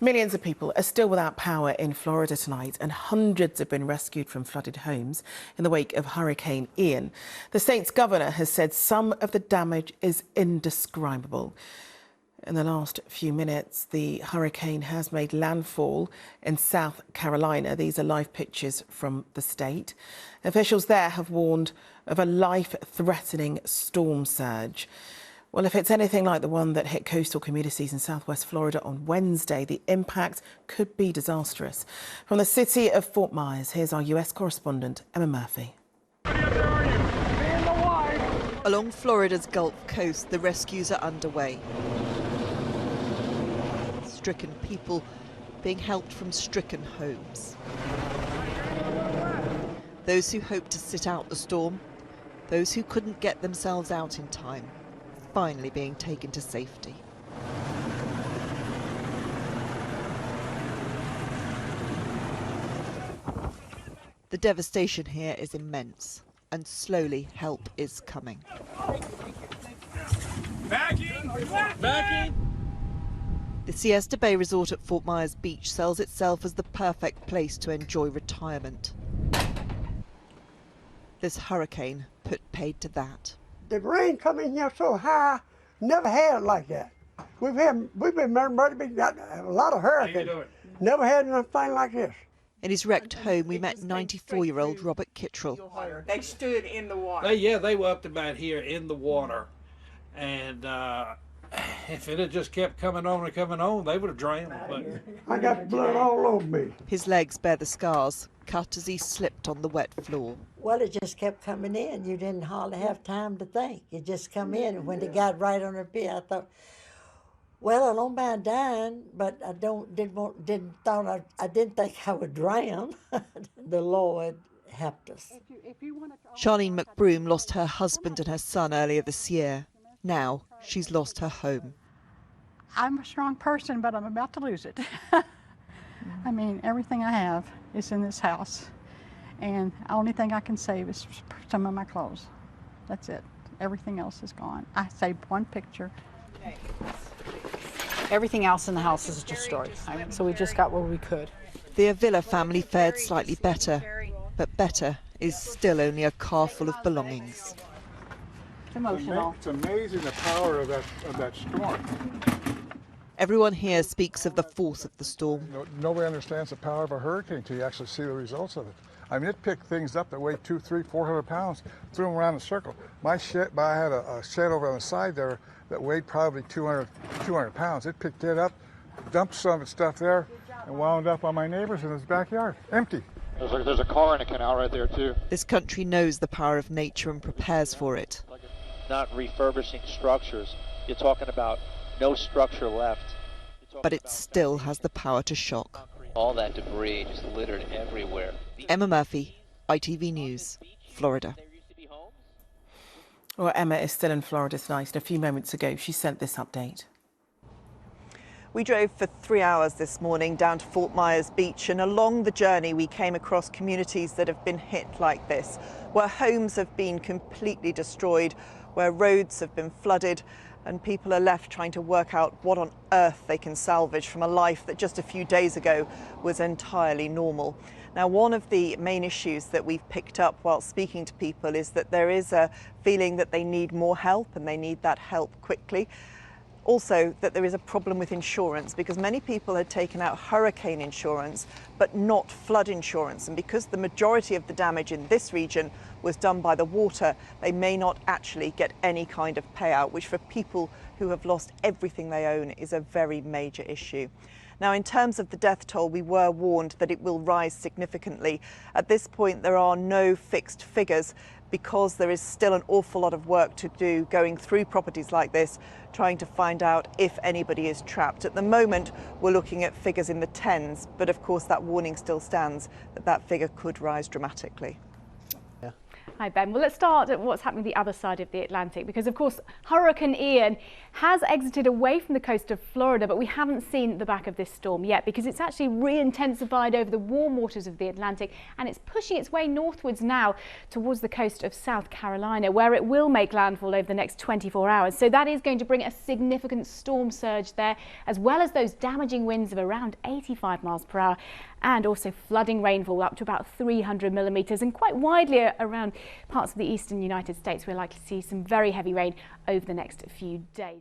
Millions of people are still without power in Florida tonight, and hundreds have been rescued from flooded homes in the wake of Hurricane Ian. The state's governor has said some of the damage is indescribable. In the last few minutes, the hurricane has made landfall in South Carolina. These are live pictures from the state. Officials there have warned of a life-threatening storm surge. Well, if it's anything like the one that hit coastal communities in southwest Florida on Wednesday, the impact could be disastrous. From the city of Fort Myers, here's our US correspondent, Emma Murphy. Along Florida's Gulf Coast, the rescues are underway. Stricken people being helped from stricken homes. Those who hoped to sit out the storm, those who couldn't get themselves out in time, finally being taken to safety. The devastation here is immense, and slowly help is coming. Backing! The Siesta Bay Resort at Fort Myers Beach sells itself as the perfect place to enjoy retirement. This hurricane put paid to that. The rain coming here so high, never had it like that. We've been got a lot of hurricanes. Never had anything like this. In his wrecked home, we met 94-year-old Robert Kittrell. They stood in the water. They were up to about here in the water, and if it had just kept coming on, they would have drowned. But I got blood all over me. His legs bear the scars, cut as he slipped on the wet floor. Well, it just kept coming in. You didn't hardly have time to think. It just come in, and when it got right on her feet, I thought, well, I don't mind dying, but I didn't think I would drown. The Lord helped us. Charlene McBroom lost her husband and her son earlier this year. Now she's lost her home. I'm a strong person, but I'm about to lose it. I mean, everything I have is in this house, and the only thing I can save is some of my clothes. That's it. Everything else is gone. I saved one picture. Everything else in the house is destroyed. So we just got what we could. The Avila family fared slightly better, but better is still only a car full of belongings. It's emotional. It's amazing the power of that storm. Everyone here speaks of the force of the storm. Nobody understands the power of a hurricane until you actually see the results of it. I mean, it picked things up that weighed 200, 300, 400 pounds, threw them around in a circle. My shed, I had a shed over on the side there that weighed probably 200 pounds. It picked it up, dumped some of its stuff there, and wound up on my neighbors in his backyard, empty. There's a car in a canal right there, too. This country knows the power of nature and prepares for it. Not refurbishing structures. You're talking about no structure left. But it still has the power to shock. All that debris just littered everywhere. Emma Murphy, ITV News, Florida. Well, Emma is still in Florida tonight, and a few moments ago she sent this update. We drove for 3 hours this morning down to Fort Myers Beach, and along the journey we came across communities that have been hit like this, where homes have been completely destroyed, where roads have been flooded, and people are left trying to work out what on earth they can salvage from a life that just a few days ago was entirely normal. Now, one of the main issues that we've picked up while speaking to people is that there is a feeling that they need more help, and they need that help quickly. Also, that there is a problem with insurance, because many people had taken out hurricane insurance but not flood insurance, and because the majority of the damage in this region was done by the water, they may not actually get any kind of payout, which for people who have lost everything they own is a very major issue. Now, in terms of the death toll, we were warned that it will rise significantly. At this point, there are no fixed figures, because there is still an awful lot of work to do going through properties like this, trying to find out if anybody is trapped. At the moment, we're looking at figures in the tens, but of course that warning still stands that that figure could rise dramatically. Hi Ben. Well, let's start at what's happening the other side of the Atlantic, because of course Hurricane Ian has exited away from the coast of Florida, but we haven't seen the back of this storm yet because it's actually re-intensified over the warm waters of the Atlantic, and it's pushing its way northwards now towards the coast of South Carolina, where it will make landfall over the next 24 hours. So that is going to bring a significant storm surge there, as well as those damaging winds of around 85 miles per hour, and also flooding rainfall up to about 300 millimetres, and quite widely around parts of the eastern United States we're likely to see some very heavy rain over the next few days.